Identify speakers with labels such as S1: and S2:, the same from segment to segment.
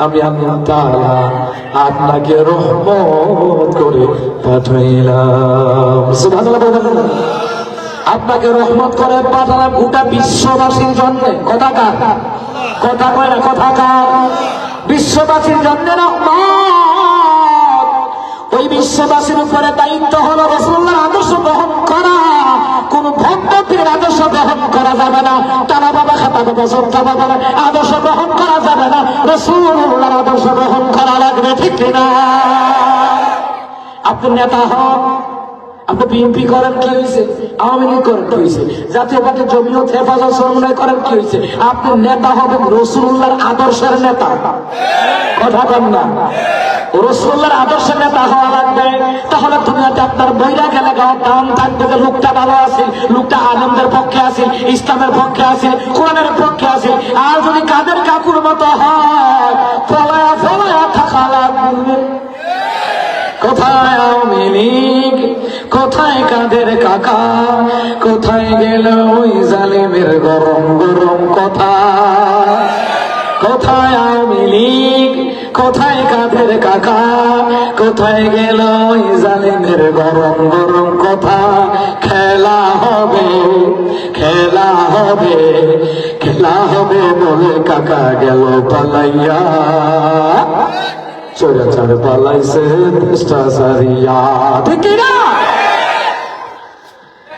S1: আমি আল্লাহ তাআলা আপনাকে রহমত করে পাঠাইলাম। সুবহানাল্লাহ বলেন। আপনাকে রহমত করে পাঠালাম গোটা বিশ্ববাসীর জন্য। কথা কার? কথা কয় না, কথা কার? বিশ্ববাসীর জন্য রহমত। ওই বিশ্ববাসীর উপরে দায়িত্ব হলো রাসূলুল্লাহর আদর্শ গ্রহণ করা। কোন ভক্তের আদর্শ গ্রহণ করা যাবে না, টানা বাবা খাতা বাবা সত্তা বাবা আদর্শ গ্রহণ করা যাবে না, রাসূলুল্লাহর আদর্শ গ্রহণ করা লাগবে, ঠিক কিনা? আপনি নেতা হন, আপনি বিএনপি করেন, কি হয়েছে? আওয়ামী লীগ করেন, কি হয়েছে? জাতীয় পার্টি জমিয়ত হেফাজত সমন্বয় করেন, কি হয়েছে? আপনি নেতা হবেন রাসূলুল্লাহর আদর্শের নেতা। কথা বলেন না, রাসূলুল্লাহর আদর্শের নেতা হওয়া লাগবে। তাহলে দুনিয়াতে আপনার বইরা গেলে গাওয়ার দাম থাকবে যে লোকটা ভালো আছে, লোকটা আলেমদের পক্ষে আছে, ইসলামের পক্ষে আছে, কোরআনের পক্ষে আছে। আর যদি কাদের কাকুর মতো হয়, ফলায়া ফলায়া থাকা লাগবে। কোথায় আওয়ামী লীগ, কোথায় কাদের কাকা, কোথায় গেল ওই জালিমের গরম গরম কথা? কোথায় আওয়ামী লীগ, কোথায় কাদের কাকা, কোথায় গেল ওই জালিমের গরম গরম কথা? খেলা হবে, খেলা হবে, খেলা হবে বলে কাকা গেল পালাইয়া। চোরাচার পালাইছে দেশটা সারিয়া, ঠিক না?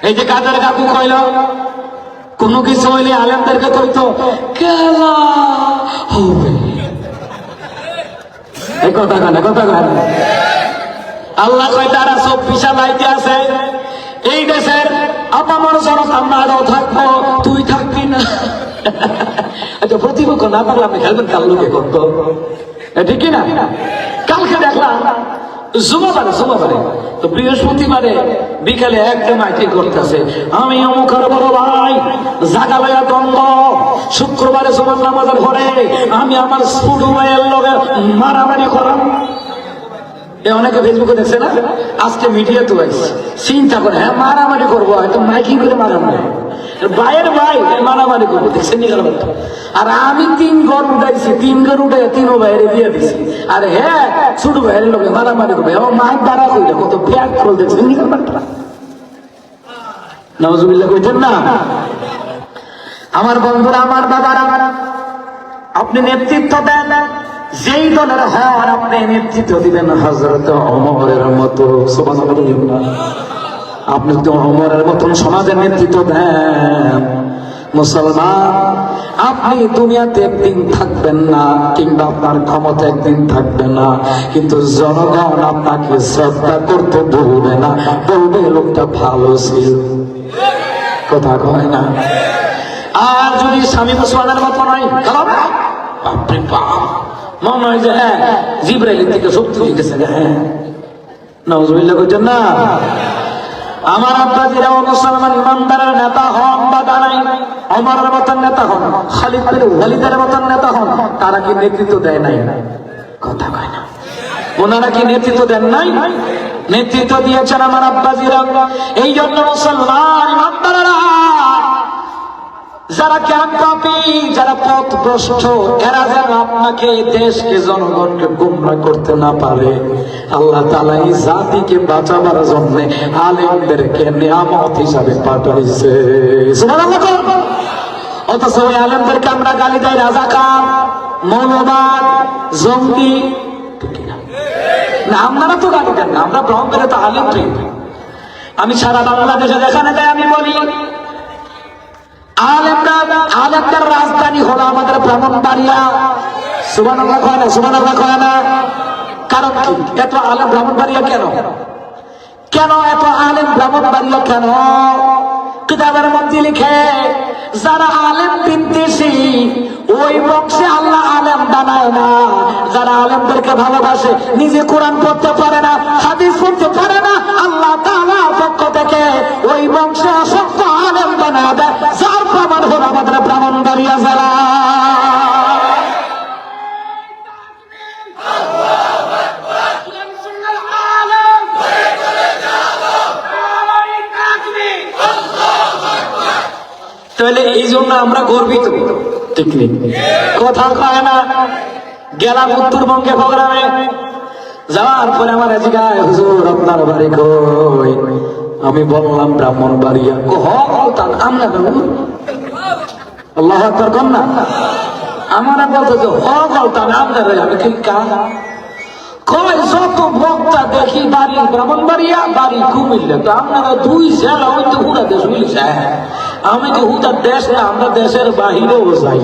S1: এই যে কাদের কাকু কইল, কোনো কিছু হইলে আলেমদেরকে কইতো খেলা হবে। এই কথা কানে, কথা কানে। আল্লাহ কয় তারা সব পিছা লাইতে আছে। এই দেশের আপামর জনতা আমরাও থাকবো, তুই থাকবি না। আচ্ছা, প্রতিপক্ষ না পারলে আপনি খেলবেন কাল লোকে করতো, ঠিক না? কালকে দেখলাম জুমাবারে তো বৃহস্পতিবারে বিকালে একদম মাইকিং করতেছে, আমি অমুকের বড় ভাই, জাগালয়া দ্বন্দ্ব। শুক্রবারে জুমার নামাজের পরে আমি আমার ছোট ভাইয়ের লগে মারামারি করাম। অনেকে ফেসবুকে দেখছে না, আজকে মিডিয়া তো আইছে, চিন্তা করে হ্যাঁ মারামারি করবো, হয়তো মাইকিং করে মারামারি, ভাইয়ের ভাই মারামারি করবো, দেখছেন নি? আর আমি 3 ঘর উঠাইছি, 3 ঘর উঠে 3 ভাইয়ের দিয়ে দিছি। আর হ্যাঁ ছোট ভাইয়ের লোকে মারামারি করবে, ও মাইক দ্বারা কইলে কত ব্যাগ খোল, দেখছেন নি? নাউজুবিল্লাহ কইতেন না? আমার বন্ধুরা, আমার বাবারা, আপনি নেতৃত্ব দেন যেই দলের হন, আপনি নেতৃত্ব দিবেন হযরত ওমরের মতো। সুবহানাল্লাহ। আপনি তো ওমরের মতন সমাজের নেতৃত্ব দেন, মুসলমান, আপনি দুনিয়াতে একদিন থাকবেন না, কিংবা আপনার ক্ষমতা একদিন থাকবে না, কিন্তু জনগণ আপনাকে শ্রদ্ধা করতে ভুলবে না, বলবে লোকটা ভালো ছিল। কথা কয় না? আর যদি স্বামী মুসলমানের মতো নয়, আপনি মনে হয় যে হ্যাঁ জিবরাইল থেকে শক্তি লিখেছে, হ্যাঁ নাউজুবিল্লাহ কইতেন না? আমার আব্বাজিরা মুসলমান ইমানদারের নেতা হন বা দাঁড়াই, ওমরের মতন নেতা হন, খালিদ বিন ওয়ালিদের মতন নেতা হন, তারা কি নেতৃত্ব দেয় নাই? কথা কয় না? ওনারা কি নেতৃত্ব দেন নাই? নেতৃত্ব দিয়েছেন আমার আব্বাজিরা। এই জন্য মুসলমান ইমানদারেরা, যারা জ্ঞানপাপী, যারা পথভ্রষ্ট, এরা যেন আপনাকে, দেশকে, জনগণকে গুমরাহ করতে না পারে। আল্লাহ তাআলা এই জাতিকে বাঁচাবার জন্য আলেমদেরকে নিয়ামত হিসাবে পাঠাইছে। সুবহানাল্লাহ। অথচ ওই আলেমদেরকে আমরা গালি দেই রাজাকার, মৌলবাদ, জঙ্গি, ঠিক না? আপনারা তো গালি দেন না, আমরা ব্রহ্মের তো আলেম প্রিয়। আমি সারা বাংলাদেশে যেখানে যাই আমি বলি, আলেমদের রাজধানী হলো আমাদের ব্রাহ্মণবাড়িয়া। সুবহানাল্লাহ কয় না? সুবহানাল্লাহ কয় না? কারণ কি এত আলেম ব্রাহ্মণবাড়িয়া কেন? কেন এত আলেম ব্রাহ্মণবাড়িয়া কেন? কিতাবের মধ্যে লিখে, যারা আলেম বিদ্বেষী ওই বংশে আল্লাহ আলেম বানায় না। যারা আলেমদেরকে ভালোবাসে, নিজে কোরআন পড়তে পারে না, হাদিস পড়তে পারে না, আল্লাহ তাআলার পক্ষ থেকে ওই বংশে অসংখ্য আলেম বানায় দেয়। যার প্রমাণ হলো আমাদের ব্রাহ্মণবাড়িয়া জেলা। তাহলে এই জন্য আমরা গর্বিত, ঠিক নেই? কথা কয় না? গেলাম উত্তরবঙ্গে প্রোগ্রামে। যাওয়ার পরে আমার জিগায়, হুজুর আপনার বাড়ি কই? আমি বললাম ব্রাহ্মণবাড়িয়া। আমরা আল্লাহ আকবার কর না। আমরা বলতো যে হলতান আপনার, আমি কি কয় যত বক্তা দেখি বাড়ি ব্রাহ্মণবাড়িয়া, বাড়ি কুমিল্লা, তো আপনারা দুই জেলা হইতে হুদা দেশ মিলছে। আমি তো হুদা দেশ না, আমরা দেশের বাহিরেও যাই।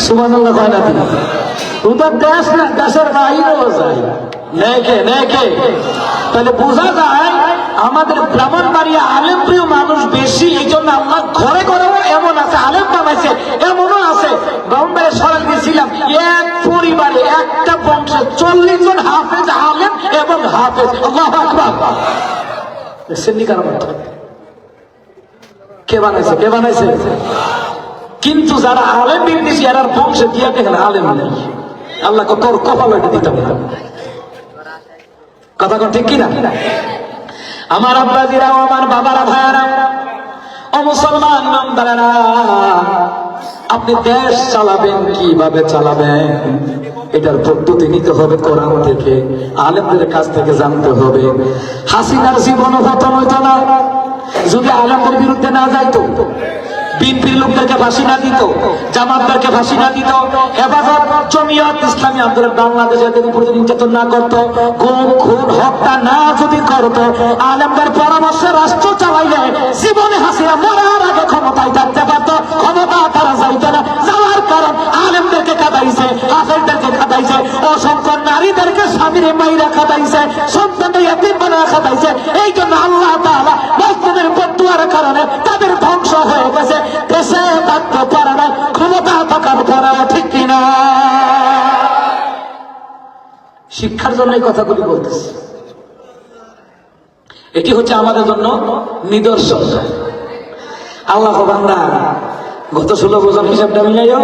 S1: সুবহানাল্লাহ কয় না? হুদা দেশ না, দেশের বাহিরেও যাই। তাহলে বোঝা যায় আমাদের ব্রাহ্মণবাড়িয়া আলেম প্রিয় মানুষ বেশি, এই জন্য আল্লাহ ঘরে ঘরেও এমন আছে আলেম বানাইছে, এমনও আছে। ব্রাহ্মণবাড়িয়া সরাল গেছিলাম, এক পরিবারে একটা বংশে 40 জন হাফেজ আলেম এবং হাফেজ। আল্লাহু আকবার। কে বানাইছে? কে বানাইছে? কিন্তু যারা আলেম বিদেশি এরার বংশে দিয়ে দেখেন আলেম নেই। আল্লাহ তোর কপাল দিতাম না। কথা কন ঠিক কিনা? আমার আব্বাজিরা, আমার বাবারা, ভাইয়ারা, ও মুসলমান ইমানদারেরা, আপনি দেশ চালাবেন কিভাবে চালাবেন এটার পদ্ধতি নিতে হবে কোরআন থেকে, আলেমদের কাছ থেকে জানতে হবে। হাসিনার জীবন পতন হইত না যদি আলেমদের বিরুদ্ধে না যাইতো, বিএনপির লোকদেরকে ফাঁসি না দিত, জামাতদেরকে ফাঁসি না দিত, হেফাজত, জমিয়ত ইসলামী আন্দোলন বাংলাদেশে এদের উপর নির্যাতন না করত, গুম খুন হত্যা না যদি করত, আলেমদের পরামর্শে রাষ্ট্র চালাইলে জীবনে হাসিনা মরার আগে ক্ষমতায় থাকতে পারত। ক্ষমতা তারা যাইতে না, যাওয়ার কারণ আলেমদেরকে কাঁদাইছে, হাফেজদেরকে কাঁদাইছে, অসংখ্য নারীদেরকে স্বামীর মাইরা কাঁদাইছে, সন্তানদের এতিম বানায় কাঁদাইছে। এই জন্য আল্লাহ তাআলা মুসলিমের বদুয়ার কারণে তাদের ধ্বংস হয়ে গেছে। দেশে থাকতে পারে না, ক্ষমতা থাকার পরে। ঠিক কিনা? শিক্ষার জন্য এই কথাগুলি বলতেছি। এটি হচ্ছে আমাদের জন্য নিদর্শন। আল্লাহ বান্দা গত 16 বছর হিসাবটা মিলাইও,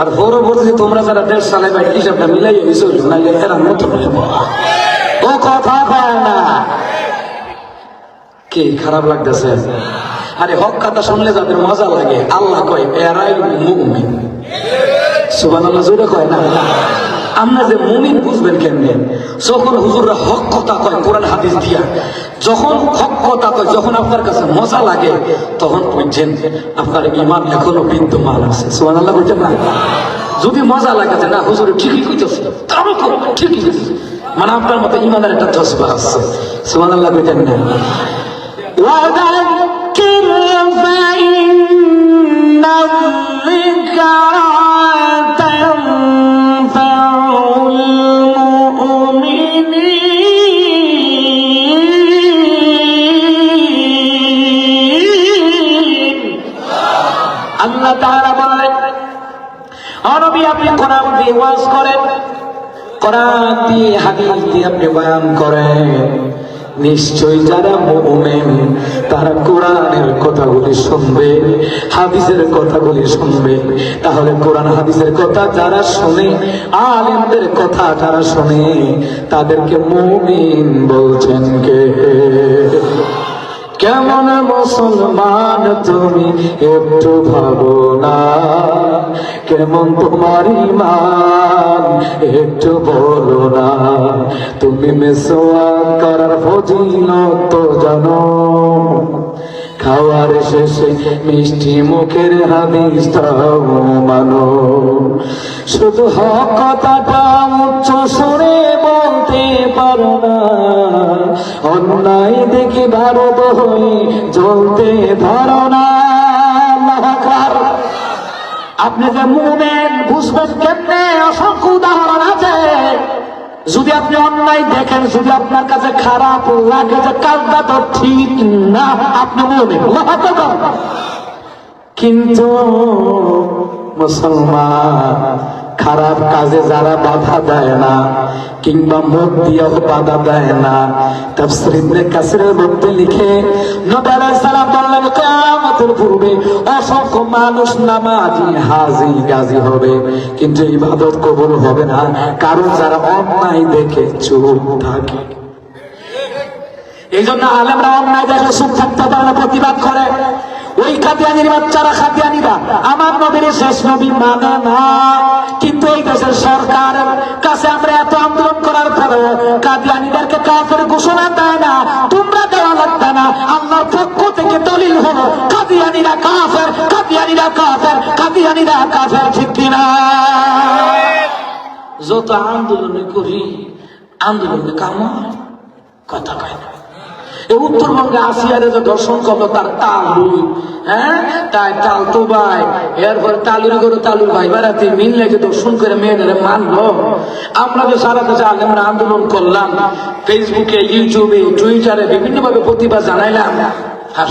S1: আর পরবর্তী তোমরা যারা দেশ চালাইবে হিসাবটা মিলাইও, নাইলে এরা নতুন ও কথা পায় না। কি খারাপ লাগতেছে? আরে হক কথা শুনলে যাদের মজা লাগে, আল্লাহ কয় এরাই মুমিন। সুবহানাল্লাহ জোরে কয় না? আমরা যে মুমিন বুঝবেন কেমনে? যখন হুজুররা হক কথা কয় কোরআন হাদিস দিয়া, যখন হক কথা কয়, যখন আপনার কাছে মজা লাগে, তখন বুঝছেন আপনার ঈমান এখনো বিদ্যমান আছে। সুবহানাল্লাহ বলছেন না? যদি মজা লাগে যে না হুজুর ঠিকই কইতেছে, তাও ঠিকই কইতেছে, মানে আপনার মতো ঈমানের একটা জজবা আছে। সুবহানাল্লাহ বলছেন না? আল্লাহ তাআলা বলেন, ও নবী আপনি কোরআন দিয়ে ওয়াজ করেন, কোরআন দিয়ে হাদিস দিয়ে আপনি বয়ান করেন। নিশ্চয়ই যারা মুমিন তারা কোরআনের কথাগুলি শুনবে, হাদিসের কথাগুলি শুনবে। তাহলে কোরআন হাদিসের কথা যারা শুনে, আলেমদের কথা যারা শুনে, তাদেরকে মুমিন বলছেন কে? কেমন মুসলমান তুমি একটু ভাবো না, কেমন তোমার ঈমান একটু বলো না। তুমি মিসওয়াক করার ফজিলত তো জানো, খাওয়ার শেষে মিষ্টি মুখের হাদিসটাও মানো। শুধু হক কথাটা উচ্চ সুরে বলতে পারো না, অন্যায় দেখি ভারত হয়ে জ্বলতে ধরো না। আপনি যে মুমিন বুঝবেন কেমনে? অসংখ্য উদাহরণ আছে। যদি আপনি অন্যায় দেখেন, যদি আপনার কাছে খারাপ লাগে যে কাজটা তো ঠিক না, আপনি মুমিন। কিন্তু মুসলমান খারাপ কাজে যারা বাধা দেয় না, কিংবা মুখ দিয়েও বাধা দেয় না, তাফসীর ইবনে কাসিরের মধ্যে লিখে নবী আলাইহিস সালাম বললেন কিয়ামতের পূর্বে অসংখ্য মানুষ নামাজি, হাজী, গাজী হবে, কিন্তু ইবাদত কবুল হবে না, কারণ যারা অন্যায় দেখে চুপ থাকে। এই জন্য আলেমরা অন্যায় দেখে চুপ থাকতে পারে না, প্রতিবাদ করে। ওই কাদিয়ানির বাচ্চারা কাদিয়ানিরা আমার নবীর শেষ নবী মানে না। কিন্তু এই দেশের সরকারের কাছে আমরা এত আন্দোলন করার পরে কাদিয়ানিদেরকে কাফের ঘোষণা দেয় না। তোমরা দেওয়া লাগবে না, আল্লাহর পক্ষ থেকে দলিল হলো কাদিয়ানিরা কাফের, কাদিয়ানিরা কাফের, কাদিয়ানিরা কাফের। ঠিক কিনা? যত আন্দোলন করি আন্দোলনে কাম কথা কয় না। উত্তরবঙ্গে আসিয়ারে যে দর্শন করলো তার তালু, হ্যাঁ তাই তাল তো ভাই, এরপরে তালুর করে তালুর ভাই বেড়াতে মিল লেগে দর্শন করে মেয়েদের মানলো। আমরা যে সারা দেশে আমরা আন্দোলন করলাম, ফেসবুকে, ইউটিউবে, টুইটারে বিভিন্ন ভাবে প্রতিবাদ জানাইলাম, আর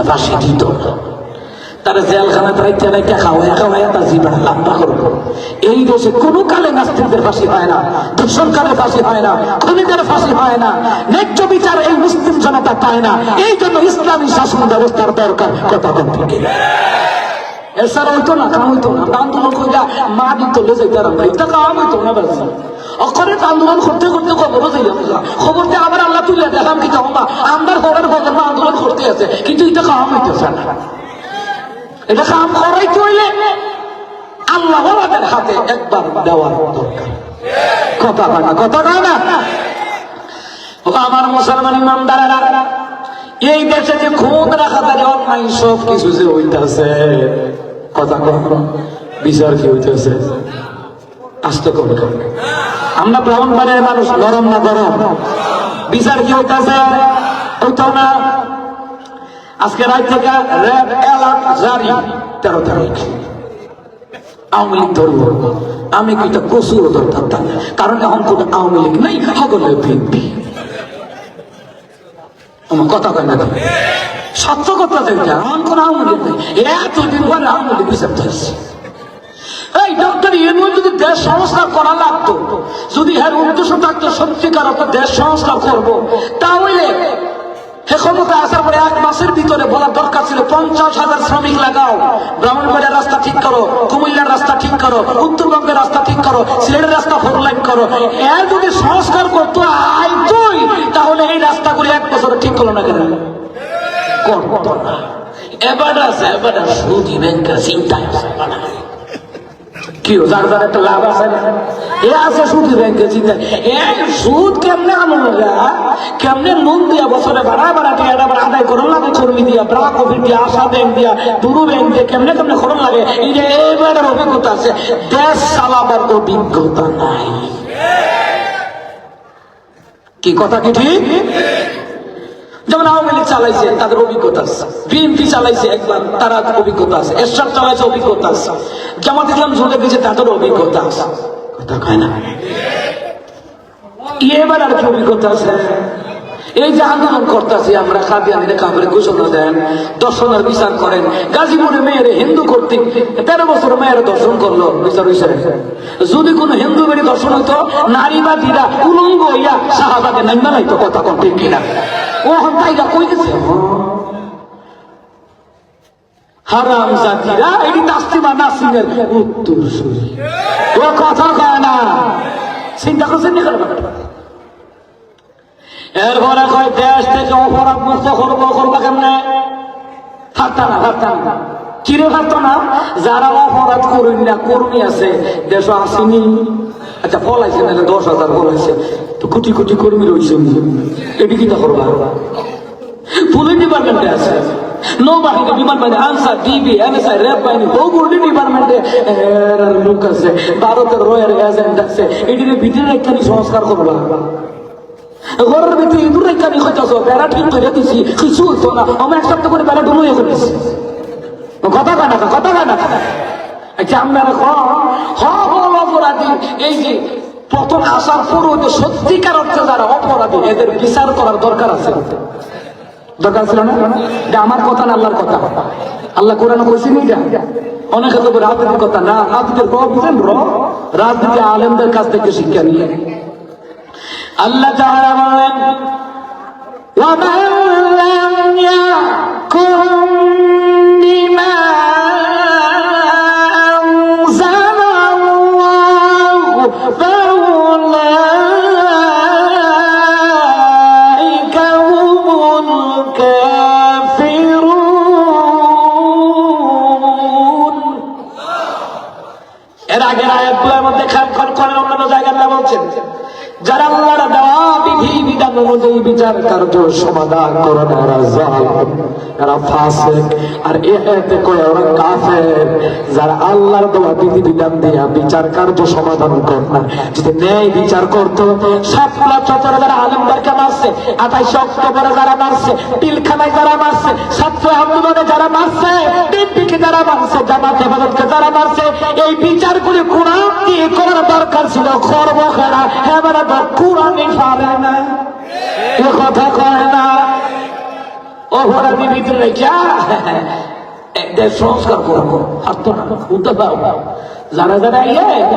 S1: ফাঁসি দিত তারা জেলখানা রাইতে রাইতে খাওয়াই খাওয়াই তার জীবন লম্বা করবো। এই দেশে কোনো কালে নাস্তিকদের ফাঁসি হয় না, দূষণকালে ফাঁসি হয় না, খুনিদের ফাঁসি হয় না, ন্যায্য বিচার এই মুসলিম জনতা পায় না। এই জন্য ইসলামী শাসন ব্যবস্থার দরকার। কথা বলতে এছাড়া হইতো না, কাম হইতো না। আন্দোলন কইরা মা দিত লেজাইতে আমরা এটা কাম হইতো না। বাজি অক্ষরে আন্দোলন করতে করতে খবরও যাইলাম, খবর দিয়ে আবার আল্লাহ তুলে দেখাম কি হবা আমার ঘরের ঘরের আন্দোলন করতে আছে, কিন্তু এটা কাম হইতেছে না। এটা কাম করাইতে হইলে আল্লাহ ওয়ালাদের হাতে একবার দেওয়ার দরকার। কথা কয় না, কথা কয় না। আমার মুসলমান ইমানদারেরা, এই দেশে যে খুন রাখাতারি অন্যায় সব কিছু যে হইতেছে, কথা কয় বিচার কি হইতেছে আস্তে করে। আমরা ব্রাহ্মণবাড়ির মানুষ, গরম না গরম, বিচার কি হইতেছে হইতাও না। আজকে রাত থেকে রেড অ্যালার্ট জারি, 13 তারিখ। আওয়ামী লীগ ধরবো, আমি কিন্তু প্রচুর ধরতাম, কারণ এখন কোন আওয়ামী লীগ নাই, সকলে বিএনপি। আমার কথা কয় না, সত্য কথা দেখতে এখন কোন আওয়ামী লীগ নেই। এতদিন পরে আওয়ামী লীগ বিচার ধরছে। এই ডক্টর ইউনূস যদি দেশ সংস্কার করা লাগতো, যদি এর উদ্দেশ্য থাকতো সত্যিকার দেশ সংস্কার করবো, তাহলে ক্ষমতা আসার পরে 1 মাসের ভিতরে বলার দরকার ছিল 50,000 শ্রমিক লাগাও, ব্রাহ্মণবাড়িয়ার রাস্তা ঠিক করো, কুমিল্লার রাস্তা ঠিক করো, উত্তরবঙ্গের রাস্তা ঠিক করো, সিলেটের রাস্তা 4 লাইন করো। এর যদি সংস্কার করতো আইতোই, তাহলে এই রাস্তাগুলি 1 বছরে ঠিক করলো না কেন? করতো না। এবার আছে, এবার সুদী ব্যাংকের চিন্তায় কি যার যার একটা লাভ আছে, এ আছে সুদী ব্যাংকের চিন্তায়। সুদ কেমনে আমরা কেমনে নুন দিয়া বছরে বাড়া বাড়া দিয়ে আদায় করুন লাগে, কর্মী দিয়া, ব্রা কফির দিয়া, আশা ব্যাংক দিয়া, দুরু ব্যাংক দিয়ে কেমনে কেমনে খরণ লাগে, এই যে এবারের অভিজ্ঞতা আছে। দেশ চালাবার অভিজ্ঞতা নাই। কি কথা কি ঠিক? যেমন আওয়ামী লীগ চালাইছে, তাদের অভিজ্ঞতা আছে। বিএনপি চালাইছে একবার, তার অভিজ্ঞতা আছে। এরশাদ চালাইছে, অভিজ্ঞতা আছে। জামাত ইসলাম ঝুলে গেছে, তাদের অভিজ্ঞতা আছে। কথা কয় না। এবার আর কি অভিজ্ঞতা আছে? এই যে আন্দোলন করতেছি আমরা, কাদিয়ানিরা কাফের ঘোষণা দেন, দর্শনের বিচার করেন। গাজীপুরে মেয়েরে হিন্দু কর্তৃক 13 বছর মেয়েরা দর্শন করলো, বিচার হইছে। যদি কোন হিন্দু বাড়ি দর্শন হইতো, নারীবাদীরা উলঙ্গ হইয়া শাহবাগে নাইমা লাইতো। কথা কোন ঠিক কিনা? ও হন্তাইরা কই গেছে হারাম জাতিরা, এটি তাসলিমা নাসরিনের উত্তরসূরি। ও কথা কয় না, চিন্তা করছেন নি? এরপরে কয় দেশ থেকে অপরাধ মুক্ত করবো, করবো কেমনে? থাকতা না, থাকতা না, চিরে থাকতো না। যারা অপরাধ করুন না, কর্মী আছে দেশ আসেনি। আচ্ছা ফলাইছে না, 10,000 ফলাইছে, তো কোটি কোটি কর্মী রয়েছে, এটি কিনা করবা? পুলিশ ডিপার্টমেন্টে আছে, নৌবাহিনী, বিমান বাহিনী, আনসার, ডিবি, এনএসআই, র্যাব বাহিনী, বহুগুলি ডিপার্টমেন্টে লোক আছে, ভারতের রয়ের এজেন্ট আছে। এটির ভিতরে একখানি সংস্কার করবা। ঘরের ভিতরে ইঁদুর রেখানি হইতেছ, বেড়া ঠিক করে দিছি, কিছু হইতো না। আমি 1 সপ্তাহ করে বেড়া ডুবুয়ে করেছি। কথা কানা, কথা কানা। আচ্ছা আপনারা অপরাধী, এই যে প্রথম আসার পর হইতে সত্যিকার অর্থে যারা অপরাধী, এদের বিচার করার দরকার আছে। দরকার ছিল না? এটা আমার কথা না, আল্লাহর কথা। আল্লাহ কোরআন কইছেন এটা। অনেকে তো রাজনীতির কথা না, রাজনীতির বুঝেন, রাজনীতি আলেমদের কাছ থেকে শিক্ষা নিয়ে। আল্লাহ তাআলা বলেন, وَمَن لَّمْ يَحْكُم بِمَا أَنزَلَ اللَّهُ فَأُولَٰئِكَ هُمُ الْكَافِرُونَ বলছেন, যারা আল্লাহর দেওয়া বিধি বিধান অনুযায়ী বিচার কার্য সমাধান করে না, এরা জালিম, এরা ফাসিক। আর এতে কয় ওরা কাফের, যারা আল্লাহর দেওয়া বিধি বিধান দিয়া বিচার কার্য সমাধান করে না। যদি ন্যায় বিচার করতো, শাপলা চত্বরে যারা আলেমদেরকে মারছে, 28 অক্টোবরে যারা মারছে, পিলখানায় যারা মারছে, ছাত্র আন্দোলনে যারা মারছে, বিএনপিকে যারা মারছে, জামাত হেফাজতকে যারা মারছে, এই বিচারগুলি কোরআন দিয়ে করার দরকার ছিল। খর্বখেরা এবারে কোরআনই পারে না, এ কথা কয় না। অপরাধী ভিতরে রেখা দেশ সংস্কার করবো, হারতো না, উঠতে পারবো। যারা যারা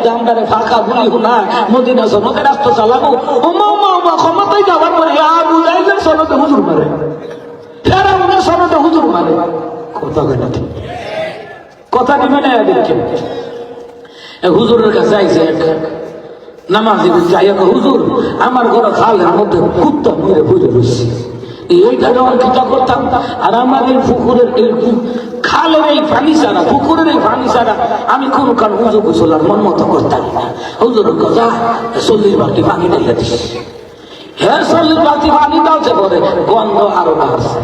S1: জামদারে ফাঁকা বলি না, মদিনা সনদে রাস্তা চালাবো, ক্ষমতায় যাওয়ার পরে বুঝাইলে সনদে হুজুর মারে, ফেরা উনি সনদে হুজুর মারে। কথা কেনা ঠিক, কথা দিবে না দেখছেন। হুজুরের কাছে আইসে নামাজি যাইয়া, হুজুর আমার ঘরে খালের মধ্যে কুত্তা মেরে বুঝে রয়েছে, এইটা যখন কিতা করতাম, আর আমার এই পুকুরের এই খালের এই পানি ছাড়া, পুকুরের এই পানি ছাড়া আমি কোন কারণ হুজুর গোসলার মন মতো করতাম না। হুজুরের কথা 40 বালতি পানি ঢেলে দিচ্ছে। হ্যাঁ 40 বালতি পানি ডালছে, পরে গন্ধ আরো বাড়ছে।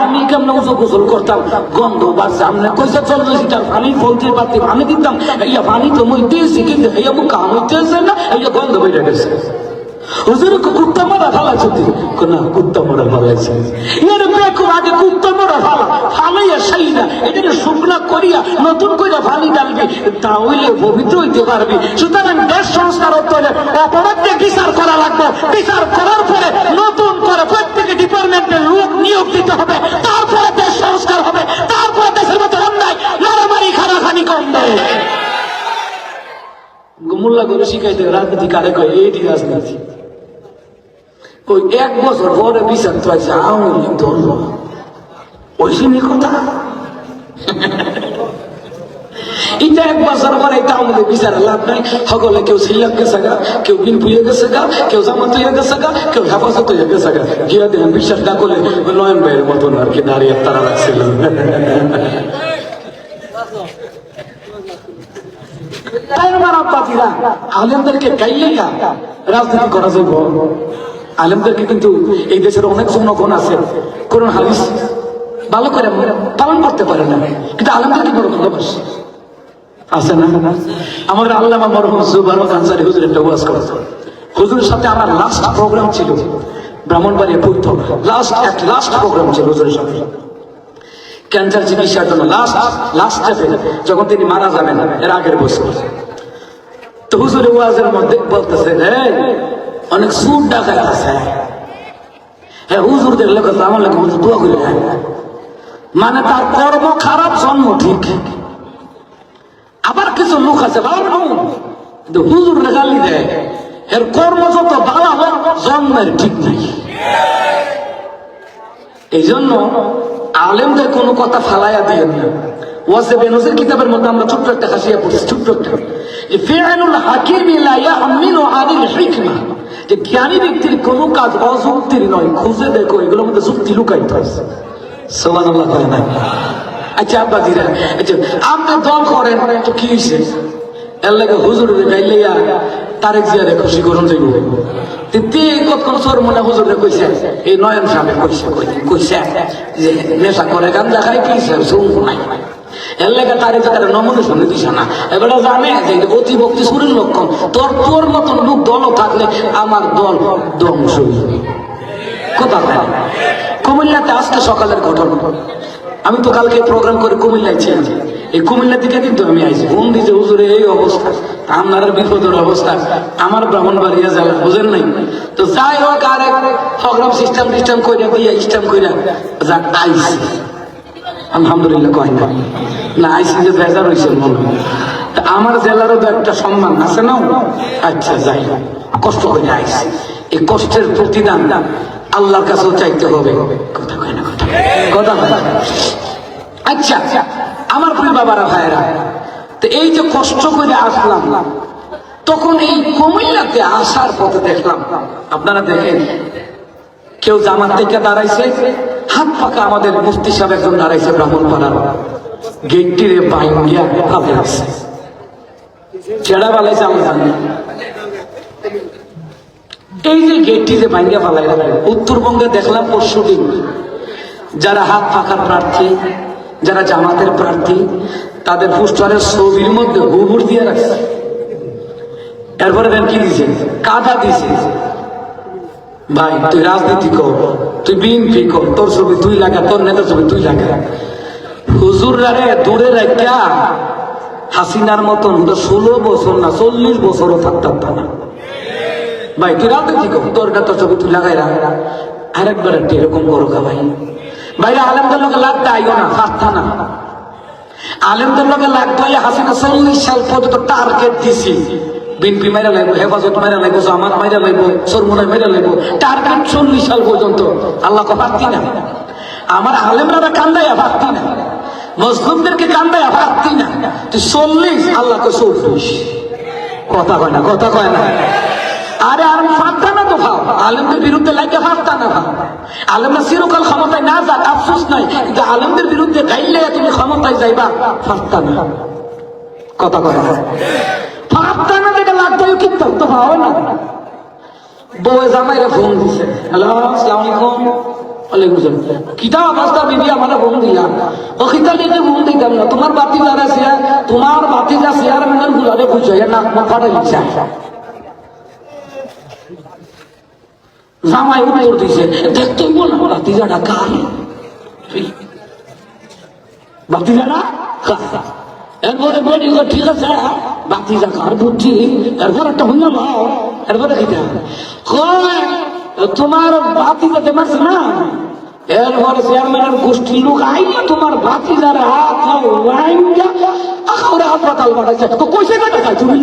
S1: আমি কেমন উজু গোসল করতাম, গন্ধ বাড়ছে। আমরা কইছে 40 লিটার পানি 40 বালতি পানি দিতাম, ইয়া পানি তো মইতেছি, কিন্তু এই কাম হইতেছে না, এই গন্ধ বেড়ে গেছে। হুজুর কুত্তা মারা ফালাইছে, না কুত্তা মারা ফালাইছে, এর বেকুব আগে কুত্তা মারা ফালা ফালাইয়া সেই না, এটাকে শুকনা করিয়া নতুন করে পানি ডালবি, তাহলে পবিত্র হইতে পারবি। সুতরাং দেশ সংস্কার হতে হলে অপরাধকে বিচার করা লাগবে, বিচার করার পরে নতুন করে প্রত্যেক ডিপার্টমেন্টের লোক নিয়োগ দিতে হবে, তারপরে দেশ সংস্কার হবে, তারপরে দেশের মধ্যে অন্যায় মারামারি খানাখানি কমবে। মোল্লা করে শিখাইতে রাজনীতি কারে কয়, এইটি রাজনীতি। ওই 1 বছর পরে বিচার তো আছে আওয়ামী লীগ ধরল, ওই শুনি কথা। এটা 1 বছর পরে এটা আওয়ামী লীগ বিচারে লাভ নাই। সকলে কেউ সিল্লাপ গেছে গা, কেউ বিনপু হয়ে গেছে গা, কেউ জামাত হয়ে গেছে গা, কেউ হেফাজত হয়ে গেছে গা। গিয়া দিলেন বিশ্বাস না করলে নয়ন ভাইয়ের মতন আর কি দাঁড়িয়ে তারা রাখছিল। আলেমদেরকে গাইলেইয়া রাজনীতি করা যাইব। আলেমদেরকে কিন্তু এই দেশের অনেক জনগণ আছে কোরআন হাদিস ভালো করে পালন করতে পারে না, কিন্তু আলেমদেরকে বড় ভালোবাসে আছে না। আমার আল্লামা মরহুম জুবারক আনসারী হুজুর একটা ওয়াজ করেছে। হুজুরের সাথে আমার লাস্ট প্রোগ্রাম ছিল ব্রাহ্মণবাড়িয়া পূর্ত, লাস্ট প্রোগ্রাম ছিল হুজুরের সাথে ক্যান্সার চিকিৎসার জন্য। লাস্ট স্টেপে যখন তিনি মারা যাবেন, এর আগের বছর, তো হুজুরের ওয়াজের মধ্যে বলতেছে, অনেক সুর ডাকাত আছে, হ্যাঁ হুজুর দেখলে কথা আমার লাগে হুজুর দোয়া করে, মানে তার কর্ম খারাপ, জন্ম ঠিক। আবার কিছু লোক আছে হুজুর গালি দেয়, এর কর্ম যত ভালো হোক, জন্মের ঠিক নাই। এই জন্য আলেমদের কোনো কথা ফালাইয়া দিয়ে না। ওয়াজে বেনজির কিতাবের মধ্যে আমরা ছোট্ট একটা হাসিয়া পড়ছি, ছোট্ট একটা, যে ফিআলুল হাকিম লা ইয়াহমিলু আনিল হিকমা, যে জ্ঞানী ব্যক্তির কোন কাজ অযুক্তির নয়, খুঁজে দেখো এগুলোর মধ্যে যুক্তি লুকাইতে আছে। সুবহানাল্লাহ করেন না? আচ্ছা আব্বাজিরা, আচ্ছা আপনি দল করেন তো কি হয়েছে, এর লাগে হুজুরের গাইলেইয়া তারেক জিয়ারে খুশি করুন যাইব। কতক্ষণ চোর মনে হুজুরে কইছে, এই নয়ন সাহেব কইছে যে নেশা করে গাঞ্জা খাই কি নাই, এর লেগে তারে তো তারা নমিনেশন দিছে না। এবারে জানে যে অতিভক্তি সুরের লক্ষণ, তোর মতন লোক দল থাকলে আমার দল ধ্বংস হইবে। কথা কুমিল্লাতে আজকে সকালের ঘটনা, আমি তো কালকে প্রোগ্রাম করে কুমিল্লায় ছিলাম, এই কুমিল্লা থেকে কিন্তু আমি আইছি ফোন দিয়েছে, হুজুরে এই অবস্থা, আপনার বিপদের অবস্থা, আমার ব্রাহ্মণবাড়িয়া জেলা বুঝেন নাই। তো যাই হোক, আর প্রোগ্রাম সিস্টেম করে দিয়ে স্টেম করে যাক আইসি, আলহামদুলিল্লাহ কয় না আইসি যে বেজার হয়েছে মনে হয়। আমার জেলারও তো একটা সম্মান আছে না। আচ্ছা যাই, কষ্ট করে আইসি, এই কষ্টের প্রতিদান আল্লাহর কাছেও চাইতে হবে। কথা কয় না, কথা আচ্ছা আমার প্রিয় বাবারা ভাইরা, তো এই যে কষ্ট করে আসলাম, তখন এই কুমিল্লাতে আসার পথে দেখলাম, আপনারা দেখেন কেউ জামাত থেকে দাঁড়াইছে, হাত পাকা আমাদের মুফতি সাহেব একজন দাঁড়াইছে ব্রাহ্মণপাড়ার, গেটটিরে বাইঙ্গিয়া হাতে আছে, ছেড়া পালাইছে আমি জানি। এই যে গেটটি যে ভাঙ্গা পালাই উত্তরবঙ্গে দেখলাম পরশুদিন, যারা হাত পাখার প্রার্থী, যারা জামাতের প্রার্থী, তাদের পোস্টারের ছবির মধ্যে গোবর দিয়ে রাখছে। এরপরে দেন কি দিছে? কাদা দিছে। ভাই তুই রাজনীতি কর, তুই বিএনপি কর, তোর ছবি তুই লাগা, তোর নেতার ছবি তুই লাগা। হুজুররা রে দূরে রাখা হাসিনার মতন 16 বছর না 40 বছরও থাকতাম না। ভাই তুই রাজনীতি কর, তোর নেতার ছবি তুই লাগাই রাখ। আরেকবার একটা এরকম করো কা ভাই। ভাইরা আলেমদের লোকে লাগতে আইও না, ফাঁকতা না। আলেমদের লোকে লাগতে আইয়া হাসিনা 40 সাল পর্যন্ত টার্গেট দিছি। বিএনপি মাইরা লাগবো, হেফাজত মাইরা লাগবো, জামাত মাইরা লাগবো, সরমুনায় মাইরা লাগবো, টার্গেট 40 সাল পর্যন্ত। আল্লাহ পারতি না, আমার আলেমরা কান্দাইয়া পারতি না, মুসলিমদেরকে কান্দাইয়া পারতি না। তুই 40, আল্লাহ কে 40। কথা কয় না, কথা কয় না। আরে আর ফাঁকতা না তো ভাব, আলেমদের বিরুদ্ধে লাগে ফাঁকতা না ভাব। আলেমরা চিরকাল ক্ষমতায় না যাক আফসোস নাই, কিন্তু আলেমদের বিরুদ্ধে গাইলে তুমি ক্ষমতায় যাইবা, ফাঁকতা না। কথা কয় না, ফাঁকতা না। যেটা লাগতো কিন্তু তো ভাব না। বউ জামাইরা ফোন দিছে, হ্যালো আসসালামু আলাইকুম। ওয়ালাইকুম আসসালাম। কিতা অবস্থা বিবি? আমার ফোন দিয়া ও কিতা লিখে ফোন দিতাম না, তোমার বাতি যারা শেয়ার, তোমার বাতি যা শেয়ার মানে গুলারে বুঝো, এর নাক মুখ ফাটে লিখছে। জামাই উত্তর দিছে, দেখতেই বল বাতিজাটা কার? বাতিজাটা কার? এরপরে বলি ঠিক আছে, বাতিজা কার বুঝছি। এরপর একটা হইল ভাও, এরপরে কিটা তোমার বাতিজাতে মারছে না। এরপরে চেয়ারম্যানের গোষ্ঠীর লোক আইয়া তোমার বাতিজার হাত হাসপাতাল পাঠাইছে। কইছে কাটা চাই তুমি?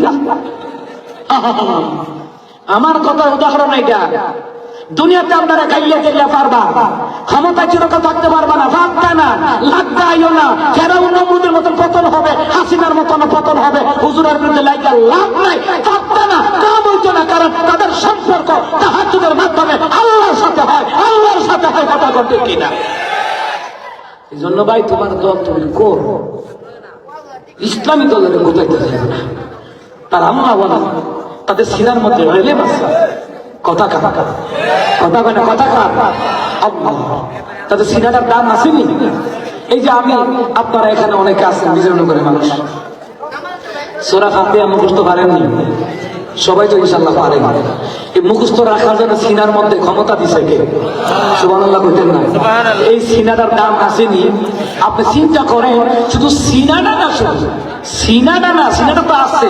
S1: আমার কথা উদাহরণ এইটা। দুনিয়াতে আপনারা গাইলে গেলে পারবা, ক্ষমতা চিরকাল থাকতে পারবা না, ভাবতা না, লাগতে আইও না। ফেরাউন নমরুদের মতন পতন হবে, হাসিনার মতন পতন হবে। হুজুরের বিরুদ্ধে লাইকা লাভ নাই, ভাবতা না, তা বলতো না। কারণ তাদের সম্পর্ক তাহাজ্জুদের মাধ্যমে আল্লাহর সাথে হয়, আল্লাহর সাথে হয়। কথা করতে কিনা এই জন্য ভাই তোমার দল তুমি কর, ইসলামী দলের গোটাইতে যাবে না। তার আম্মা বলা তাদের সিনার মধ্যে এলেম আছে। কথা কার? কথা কয় না, কথা কার? আল্লাহ। তাদের সিনাটার দাম আসেনি। এই যে আমি আপনারা এখানে অনেকে আছেন বিজয় করে মানুষ, সূরা ফাতিহা মুখস্থ পারেননি সবাই তো ইনশাআল্লাহ পারেন। এই মুখস্থ রাখার জন্য সিনার মধ্যে ক্ষমতা দিছে কে? সুবহানাল্লাহ কইতেন না? এই সিনাটার দাম আসেনি। আপনি চিন্তা করেন, শুধু সিনাটা না, শুধু সিনাটা না, সিনাটা তো আছে।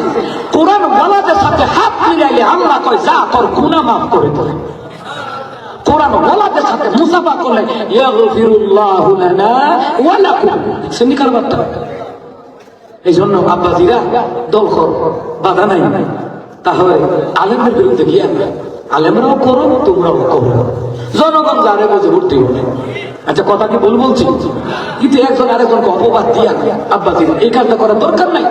S1: কোরআন ওয়ালাদের সাথে হাত মিলাইলে আল্লাহ কয় যা তোর গুনাহ মাফ করে দেয়। কোরআন ওয়ালাদের সাথে মুসাফা করলে ইয়াগফিরুল্লাহু লানা ওয়া লাকুম। সুন্নিকার বার্তা। এই জন্য আব্বাজিরা দল কর, বাধা নাই। তাহলে আলেমের বিরুদ্ধে গিয়ে আলেমরাও করো, তোমরাও করো, জনগণ যারে বোঝে ভর্তি হবে। আচ্ছা কথা কি ভুল বলছি? কিন্তু একজন আরেকজনকে অপবাদ দিয়া আব্বাজিরা এই কাজটা করার দরকার নাই।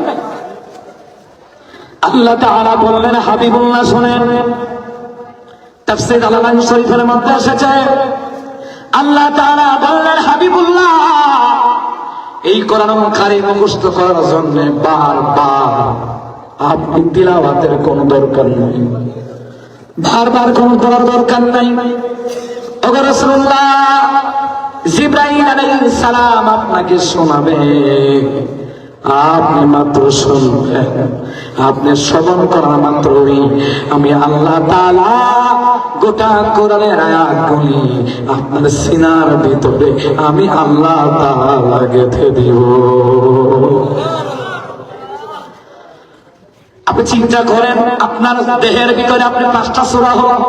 S1: আল্লাহ তাআলা বললেন, হাবিবুল্লাহ শুনেন, তাফসীর আল-আলাম শরীফের মধ্যে এসেছে, আল্লাহ তাআলা বললেন, হাবিবুল্লাহ এই কোরআন কারীম মুখস্থ করার জন্য বারবার আপনি তিলাওয়াতের কোন দরকার নাই, বারবার কোন দরকার নাই। ওগো রাসূলুল্লাহ, জিবরাইল আলাইহিস সালাম আপনাকে শোনাবে, আপনি মাত্র শুনবেন। আপনি শ্রবণ করা মাত্রই আমি আল্লাহ তাআলা গোটা কোরআনের আয়াতগুলি আপনার সিনার ভিতরে আমি আল্লাহ তাআলা গেঁথে দিব। আপনি চিন্তা করেন, আপনার দেহের ভিতরে আপনি 5টা সূরা হন,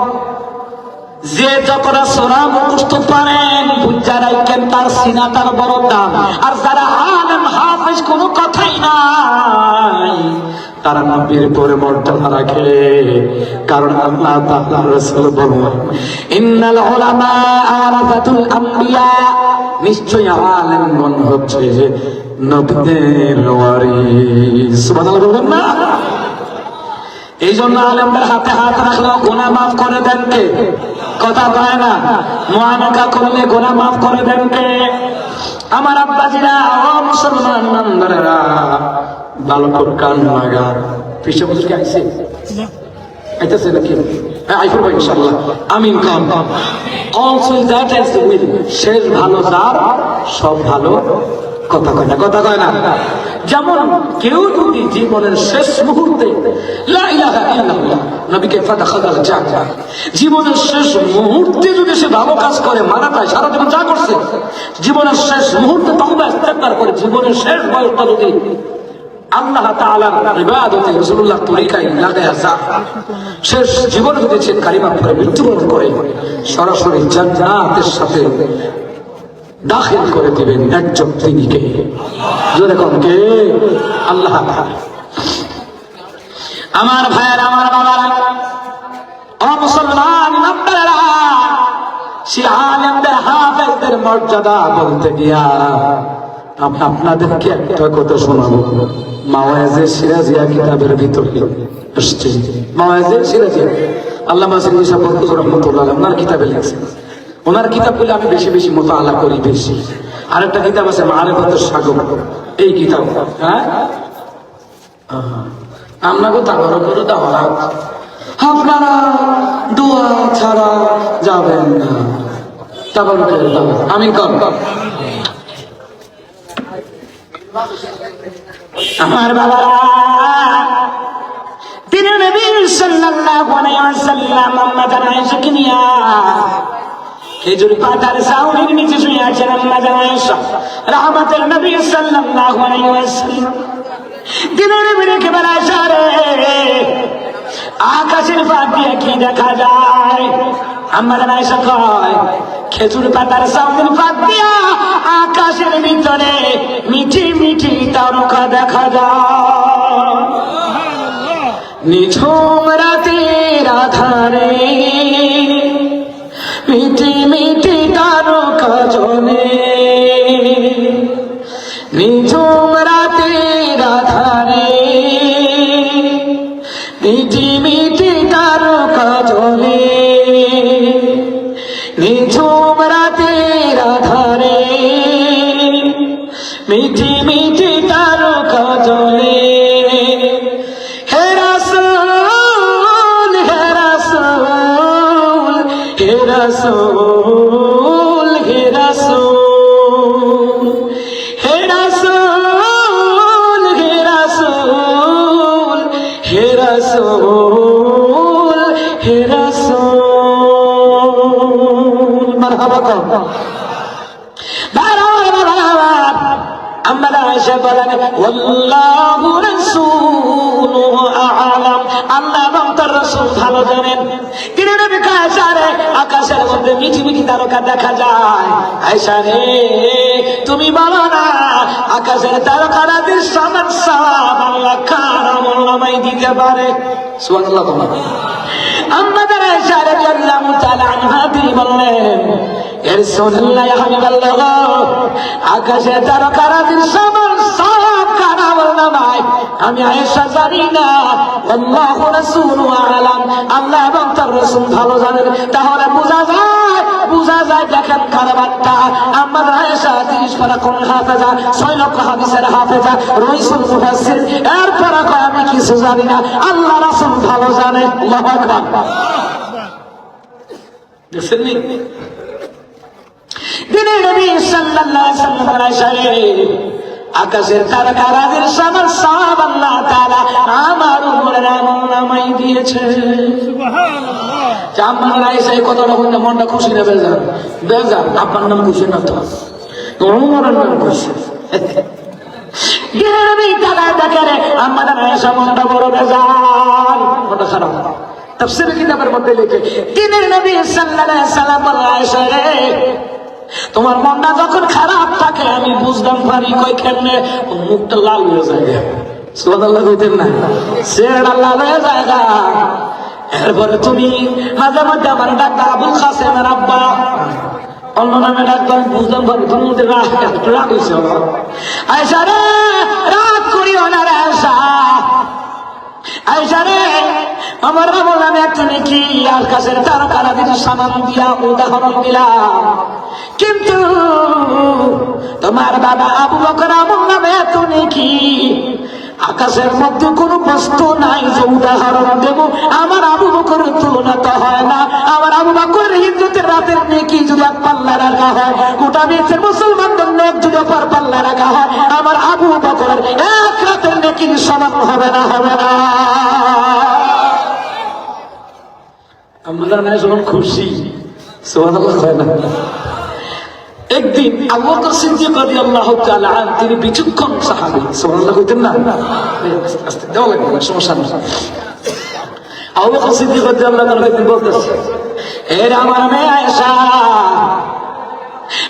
S1: যে যতটা সূরা মুখস্থ পারেন বুঝা রাখেন তার সিনাটার বড় দাম। আর যারা আলেম হাফেজ কোনো কথাই নাই, তারা নবীর পরে মর্যাদা রাখে। কারণ আল্লাহ তাআলা রাসূল বলেন, ইন্নাল উলামা আরাফাতুল আম্বিয়া, নিশ্চয়ই আলেমগণ হচ্ছে নবীদের ওয়ারিস। সুবহানাল্লাহ বলেন না? এই জন্য আলেমদের হাতে হাত রাখলেও গুনাহ মাফ করে দেন কে? কথা কয় না। মুআনাকা করলে গুনাহ মাফ করে দেন কে? আমার আব্বাজিরা, ও মুসলমান ইমানদারেরা, ভালো করে কান লাগা। পৃষ্ঠ হুজুর কি আইছে আইতাছে নাকি? হ্যাঁ আইফুল ভাই ইনশাআল্লাহ আমিন কাম। Also that is the will, শেষ ভালো যার সব ভালো কথা কয় না, কথা কয় না। যেমন কেউ যদি জীবনের শেষ মুহূর্তে লা ইলাহা ইল্লাল্লাহ নবীকে ফাদাখাল জান্নাহ, জীবনের শেষ মুহূর্তে যদি সে ভালো কাজ করে মারা যায়, সারা জীবন যা করছে জীবনের শেষ মুহূর্তে তওবা ইস্তেগফার করে জীবনের শেষ বয়সটা যদি আল্লাহ তাআলার ইবাদতে রাসূলুল্লাহ তরিকায় লাগায়া যায়, শেষ জীবন যদি সে কালিমা পড়ে মৃত্যুবরণ করে, সরাসরি জান্নাতের সাথে দাখিল করে দিবেন একজন তিনিকে। জোরে কোন কে? আল্লাহ তাআলা। আমার ভাইয়ের, আমার বাবারা, ও মুসলমান আপনারা, সে আলেমদের হাফেজদের মর্যাদা বলতে গিয়া আমি আপনাদেরকে একটা কথা শোনাবো। মাওয়াইজে সিরাজিয়া কিতাবের ভিতরে আসছে, মাওয়াইজে সিরাজিয়া আল্লামা সাইয়্যিদ সাহেব রাহমাতুল্লাহ আলাইহি ওনার কিতাবে লিখছেন। ওনার কিতাবগুলো আমি বেশি বেশি মুতাআলা করি বেশি। আরেকটা কিতাব আছে মারিফাতুস সাগর, এই কিতাব। হ্যাঁ আপনাকে তাগর করে দেওয়া, আপনারা দোয়া ছাড়া যাবেন না, তাগর করে দেওয়া। আমি কম আমার বাবারা, তিনি নবী সাল্লাল্লাহু আলাইহি ওয়াসাল্লাম আম্মা জান আয়েশাকে নিয়া খেজুর পাতার ছাউনির নিচে শুয়ে আছেন। আম্মা জান আয়েশা রাহমাতুল নবী সাল্লাল্লাহু আলাইহি ওয়াসাল্লাম তিনি নবীকে বলে, আয়েশা রে, আকাশের ফাঁক দিয়ে কি দেখা যায়? আম্মা জান আয়েশা কয়, খেজুর পাতার ছাউনির ফাঁক দিয়া আকাশের ভিতরে মিঠি মিঠি তারকা দেখা যায়। নিঝুম রাতের আধারে মিঠি মিঠি তারকা জ্বলে, নিঝুম রাতের আধারে মিঠি মিঠি তারকা জ্বলে, নিঝুম রাতের আধারে মিঠি মিঠি তারকা জ্বলে। হে রাসূল, হে রাসূল, হে রাসূল, হে রাসূল, হে রাসূল, হে রাসূল, হে রাসূল, হে রাসূল। মারহাবা কও। আম্মা আয়েশা বলেন, ওয়াল্লাহু রাসূলুহু আ'লাম, আল্লাহ এবং তার রাসূল ভালো জানেন। তিনি নবী আয়েশা রে, আকাশের মধ্যে মিঠি মিঠি তারকা দেখা যায়। আয়েশা রে, তুমি বলো না আকাশের তারকাদের সমান সব আল্লাহ কার আমল নামায় দিতে পারে? সুবহানাল্লাহ। আম্মা আয়েশা রাদিয়াল্লাহু তাআলা আনহা তিনি বললেন, ইয়া রাসূলুল্লাহ, ইয়া হাবিবাল্লাহ, আকাশের তারকাদের সমান সব কার আমল নামায় আমি আয়েশা জানি না, আল্লাহু রাসূলুহু আ'লাম, আল্লাহ এবং তার রাসূল ভালো জানেন। তাহলে বোঝা যায় দেখেন কারবারটা, আমার আয়েশা 30 পারা কোন হাফেজা, 6 লক্ষ হাদিসের হাফেজা, রইসুল মুফাসসির, এরপর কয় আমি কিছু জানি না, আল্লাহ রাসূল ভালো জানে। আল্লাহু আকবার। দেখছেন নি দিনের নবী সাল্লাল্লাহু আলাইহি ওয়াসাল্লাম আয়েশা রে, আকাশের তারকাদের সমান সব আল্লাহ তাআলা আমার উপরের আমল নামায় দিয়েছে। সুবহানাল্লাহ। আম্মা আয়েশা এই কথাটা শুনে মনটা খুশি না বেজার? বেজার। আপনার নাম খুশি না তো, ওমরের নাম খুশি। দিনের নবী তাআলা দেখে আম্মা আয়েশা মনটা বড় বেজার, মনটা খারাপ। তাফসীরের কিতাবের মধ্যে লিখে, দিনের নবী সাল্লাল্লাহু আলাইহি ওয়াসাল্লাম আয়েশা রে, তোমার মনটা যখন খারাপ থাকে আমি বুঝলাম পারি কই কেমনে মুখটা লাল হয়ে যায়। সুবহানাল্লাহ কইতেন না? চেহারা লাল হয়ে যায়। এরপরে তুমি মাঝে মাঝে আমার ডাক্তার আবুল কাসেমের আব্বা, অন্য নামে ডাক্তার, বুঝলাম পারি তোমার মধ্যে রাগ হয়েছে। আয়েশা রে, রাগ করিও না রে আয়েশা। আয়েশা রে, আমার আমল নামে একটা নেকি আকাশের তারকাদের সামান দিয়া উদাহরণ দিলাম, কিন্তু তোমার বাবা আবু বকর আমল নামে এত নেকি আকাশের মধ্যে কোনো বস্তু নাই যে উদাহরণ দেব আমার আবু বকরের তুলনা তো হয় না। আমার আবু বকরের হিজরতের রাতের নেকি যদি এক পাল্লা রাখা হয়, গোটা বিশ্বের মুসলমানদের নেক যদি অপর পাল্লা রাখা হয়, আমার আবু বকরের এক রাতের নেকির সমান হবে না, হবে না। আমরা না যখন খুশি সুবহানাল্লাহ হয় না। একদিন আবু বকর সিদ্দিক রাদিয়াল্লাহু তাআলা আনহু তিনি বিচক্ষণ সাহাবী, সুবহানাল্লাহ কইতেন না, আস্তে দাও লাগবে সমস্যা নেই। আবু বকর সিদ্দিক রাদিয়াল্লাহু তাআলা তিনি বলতেছে, হে আমার মেয়ে আয়েশা,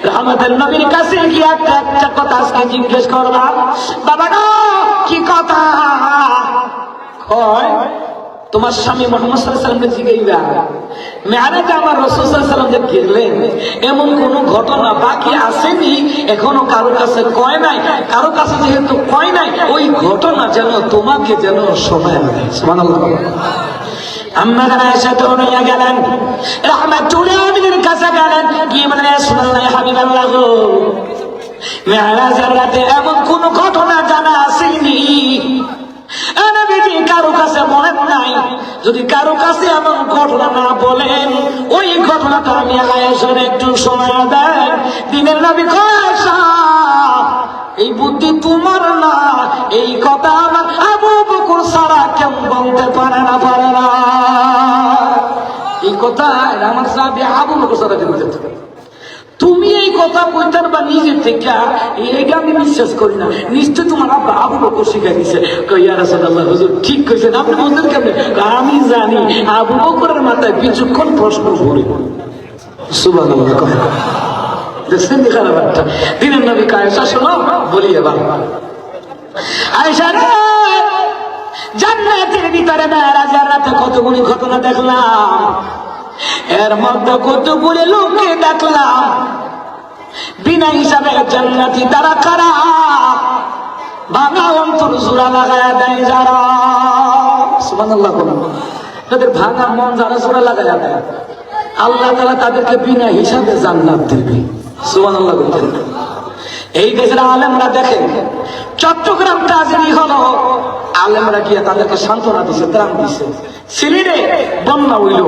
S1: রহমতের নবীর কাছে গিয়ে একটা কথা আজকে জিজ্ঞেস করবা। বাবা গো, কি কথা? কয় তোমার স্বামী মুহাম্মদ সাল্লাল্লাহু আলাইহি ওয়াসাল্লামকে জিজ্ঞাসা, মেরাজে আমার রাসূল সাল্লাল্লাহু আলাইহি ওয়াসাল্লাম যে গেলেন এমন কোন ঘটনা বাকি আসেনি এখনো কারো কাছে কয় নাই, কারো কাছে যেহেতু কয় নাই ওই ঘটনা যেন তোমাকে যেন শোনায় দেয়। সুবহানাল্লাহ। আম্মা আয়েশা দৌড়িয়া গেলেন, রাহমাতুল আলামিনের কাছে গেলেন, গিয়ে বললেন ইয়া রাসূলুল্লাহ হাবিবাল্লাহ গো, মেরাজের রাতে এমন কোন ঘটনা জানা আসেনি, কারো কাছে বলেন নাই। যদি কারো কাছে এমন ঘটনা না বলেন ওই ঘটনাটা আমি আয়েশার একটু শোনা দেন। দিনের নবী কয় আয়েশা, এই বুদ্ধি তোমার না, এই কথা আমার আবু বকর ছাড়া কেউ বলতে পারে না, পারে না। এই কথা আমার সাহাবী আবু বকর ছাড়া কেউ বলতে পারে। তুমি এই কথা কইতার বা নিজের থেকে এইটা আমি বিশ্বাস করি না, নিশ্চয় তোমার আব্বা আবু বকর শিখাই দিছে। ইয়া রাসূলুল্লাহ হুজুর ঠিক কইছেন, আপনি বলতেন কেমনে? আমি জানি আবু বকরের মাথায় বিচক্ষণ প্রশ্ন ঘুরে। সুবহানাল্লাহ। দেখছেন কি খারাপ একটা দিনের নবী আয়েশা শোনো বলি এবার। আয়েশা রে, জান্নাতের ভিতরে মেরাজের রাতে কতগুলি ঘটনা দেখলাম, এর মধ্যে কতগুলি লোককে দেখলাম বিনা হিসাবে জান্নাতি তারা কারা, ভাঙা অন্তর জোড়া লাগায়া দেয় যারা। সুবহানাল্লাহ। তাদের ভাঙা মন যারা জোড়া লাগায়া দেয় আল্লাহ তাআলা তাদেরকে বিনা হিসাবে জান্নাত দেবে। সুবহানাল্লাহ। এই দেশের আলেমরা দেখেন, চট্টগ্রাম ট্রাজেডি হলো, আলেমরা গিয়ে তাদেরকে সান্ত্বনা দিছে, ত্রাণ দিছে। সিলেটে বন্যা হইল,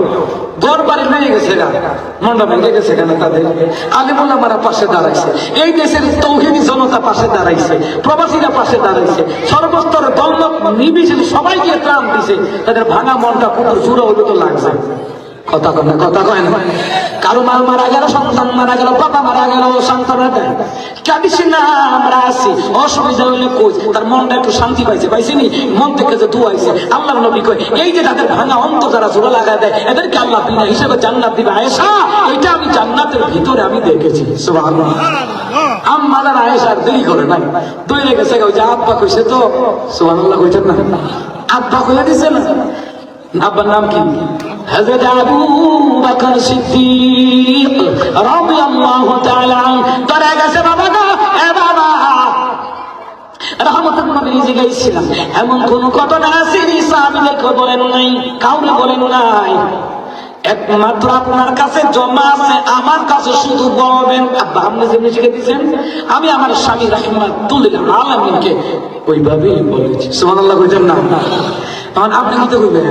S1: ঘর বাড়ি ভেঙে গেছে, মন্ডা ভেঙে গেছে, কেন তাদের আলেম ওলামারা পাশে দাঁড়াইছে, এই দেশের তৌহিদি জনতা পাশে দাঁড়াইছে, প্রবাসীরা পাশে দাঁড়াইছে, সর্বস্তরের দলমত নির্বিশেষে সবাই গিয়ে ত্রাণ দিছে। তাদের ভাঙা মনটা খুব জোড়া হইল তো লাগছে। কথা কয় না, কথা কয় না। কারো মাল মারা গেল, সন্তান মারা গেল, বাবা মারা গেল, সান্ত্বনা দেয়, কাঁদিস না, আমরা আছি, অসুবিধা হইলে কই, তার মনটা একটু শান্তি পাইছে, পাইছেনি, মন থেকে যে দুয়াইছে। আল্লাহর নবী কয় এই যে তাদের ভাঙা অন্তর যারা জোড়া লাগায় দেয় এদেরকে আল্লাহ বিনা হিসেবে জান্নাত দিবে। আয়েশা, এটা আমি জান্নাতের ভিতরে আমি দেখেছি। সুবহানাল্লাহ। আম্মাদার আয়েশা দেরি করে নাই, দৌড়ে গেছে, ওই যে আব্বা কইছে তো, সুবহানাল্লাহ কইছেন না, আব্বা কইয়া দিছে না। আব্বার নাম কি? হযরত আবু বকর সিদ্দিক রাদিয়াল্লাহু তাআলা তারা গেছে, বাবা গো, এ বাবা, রহমতের নবী জিজ্ঞাসা, এমন কোন ঘটনা আছে সাহাবীদেরকে বলেন নাই, কাউকে বলেন নাই, একমাত্র আপনার কাছে জমা আছে, আমার কাছে শুধু বলবেন। আব্বা আপনি যেমনি শিখে দিচ্ছেন আমি আমার স্বামী রাহমাতুল্লিল আলামিনকে ওইভাবেই বলেছি। সুবহানাল্লাহ কইতেন না? তখন আপনি কি তো কইবেন,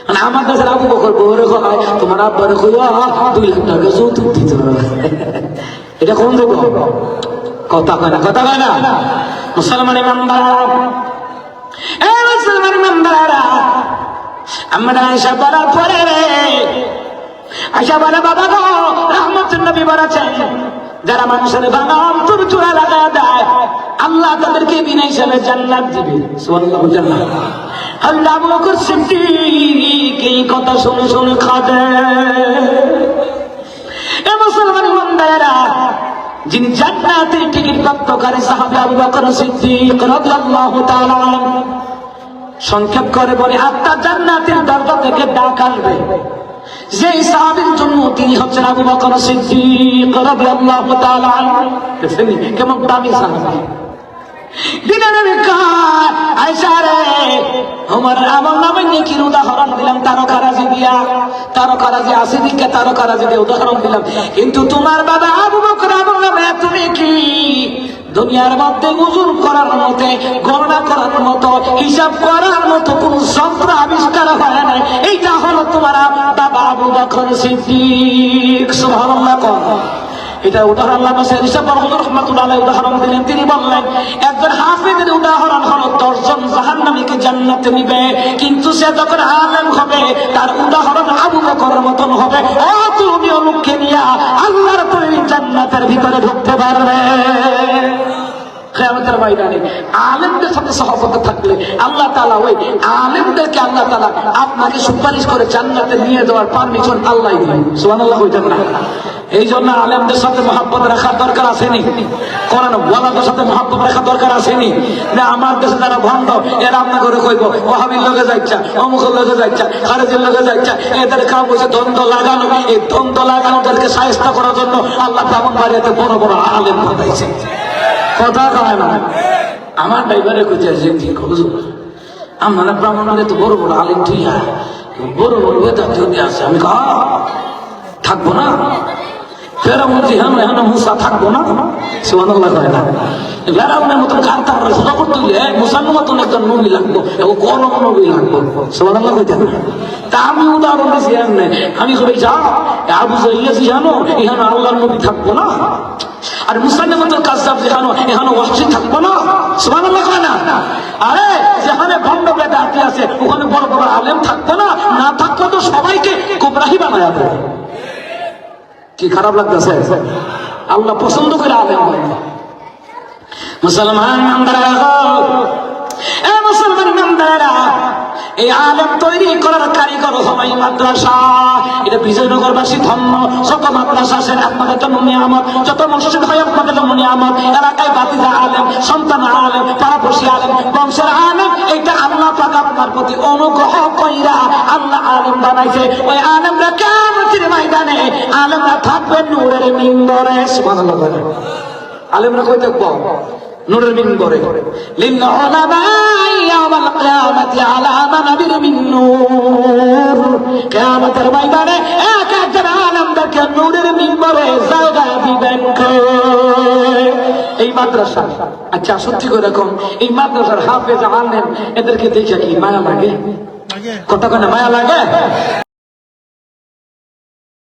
S1: মানে আমার কাছে আবু বকর বউরে কয় তোমার আব্বারে কইয়া 2 লাখ টাকা যৌতুক দিতে হবে। এটা কোন দেব? কথা কয় না, কথা কয় না। মুসলমান ইমানদার, এ মুসলমান ইমানদাররা, আমরা আয়েশা বলার পরে আয়েশা বলে, বাবা গো, রহমতের নবী বলেছেন যারা মানুষের ভাঙা অন্তর জোড়া লাগায় দেয় আল্লাহ তাদেরকে বিনা হিসাবে জান্নাত দিবে। সুবহানাল্লাহ। জান্নাত আল্লাহ আবু বকর সিদ্দিক এই কথা শুনে শুনে কাঁদে। এ মুসলমান ইমানদারেরা, যিনি জান্নাতের টিকিট প্রাপ্তকারী সাহাবী আবু বকর সিদ্দিক রাদিয়াল্লাহু তাআলা, সংক্ষেপ করে বলে আপনার জান্নাতের দরজা থেকে ডাক আসবে যেই সাহাবীর জন্য তিনি হচ্ছেন আবু বকর সিদ্দিক রাদিয়াল্লাহু তাআলা। দেখেন কেমন দামি সাহাবী। দিনের কার আয়েশা রে, আমার আমল নামে নেকির উদাহরণ দিলাম তারকারাজি দিয়া, তারকারাজি আছে দিকে তারকারাজি দিয়ে উদাহরণ দিলাম, কিন্তু তোমার বাবা আবু বকর আমল নামে এত নেকি দুনিয়ার মধ্যে ওজন করার মতে, গণনা করার মতো হিসাব করার মতো কোন যন্ত্র আবিষ্কার হয় নাই। এইটা হলো তোমার বাবা আবু বকর সিদ্দিক। সুবহানাল্লাহ। এটা উদাহরণ আল্লাহ রহমাতুল্লাহ আলাইহি উদাহরণ দিলেন। তিনি বললেন একজন হাফেজের উদাহরণ হলো 10 জন জাহান্নামীকে জান্নাতে নিবে, কিন্তু সে যখন আলেম হবে তার উদাহরণ আবু বকরের মতন হবে। ও তুমি লোককে নিয়ে আল্লাহর তৈরি জান্নাতের ভিতরে ঢুকতে পারবে। কিয়ামতের ময়দানে আলেমদের সাথে সহবতে থাকলে আল্লাহ তাআলা ওই আলেমদেরকে আল্লাহ তাআলা আপনাকে সুপারিশ করে জান্নাতে নিয়ে যাওয়ার পারমিশন আল্লাহই দিবেন। সুবহানাল্লাহ কইতেন না? এই জন্য আলেমদের সাথে মহব্বত রাখার দরকার আসেনি? কোরআন ওয়ালাদের সাথে মহব্বত রাখার দরকার আসেনি? না আমার দেশে যারা ভণ্ড এরা আপনার করে কইব ওয়াহাবির লগে যাইছা, অমুকের লগে যাইছা, খারেজের লগে যাইছা, এদের কাম হইছে দ্বন্দ্ব লাগানো। এই দ্বন্দ্ব লাগানোদেরকে সাহায্য করার জন্য আল্লাহ ব্রাহ্মণবাড়িয়াতে বড় বড় আলেম পাঠাইছে। কথা কয় না? আমার ড্রাইভারে কইছে যে হুজুর আমরা ব্রাহ্মণবাড়িয়া তো বড় বড় আলেম তুই বড় বড় বেদাতি আছে। আমি থাকবো না? ফেরাউন জিহান মুসা থাকবো না? সুবহানাল্লাহ কয় না? ফেরাউনের মতন কাঁদতে পারে সোজা করতে হইলে মুসার মতন একজন নবী লাগবো, গরম নবী লাগবো। সুবহানাল্লাহ কইতেন না? তা আমি উদাহরণ দিয়েছি এমনি। আমি কই যা আবু জাহেল জানো এখানে আল্লাহর নবী থাকবো না? আর মুসানের মতন কাজদাব যেখানে এখানে ওয়াহশী থাকবো না? সুবহানাল্লাহ কয় না? আরে যেখানে ভণ্ড বেদাতি আছে ওখানে বড় বড় আলেম থাকবো না? না থাকলে তো সবাইকে গোমরাহি বানায় দেবে। কি খারাপ লাগতেছে? আল্লাহ পছন্দ করে আলেম হয়। মুসলমান মুসলমান এই আলেম তৈরি করার কারিগর হয় মাদ্রাসা। এটা বিজয়নগরবাসী ধন্য। যত মাদ্রাসা আছে আপনাদের জন্য নিয়ামত, যত মসজিদ হয় আপনাদের জন্য নিয়ামত। এলাকায় বাতিজা আলেম, সন্তান আলেম, পাড়াপড়শি আলেম, বংশের আলেম, এইটা আল্লাহ পাক আপনার প্রতি অনুগ্রহ কইরা আল্লাহ আলেম বানাইছে। ওই আলেমরা কিয়ামতের ময়দানে আলেমরা থাকবে নূরের মিম্বরে। সুবহানাল্লাহ। আলেমরা কই থাকবো? নূরের মিম্বরে। লিল উলামা ইয়াওমাল কিয়ামাতি আলা মানাবির মিন নূর। কিয়ামতের ময়দানে এক একজন আলেমদেরকে নূরের মিম্বরে জায়গা দিবেন কে? এই মাদ্রাসা। আচ্ছা সত্যি করে এরকম এই মাদ্রাসার হাফেজ আলেম এদেরকে দেখে কি মায়া লাগে? কথা কেন মায়া লাগে?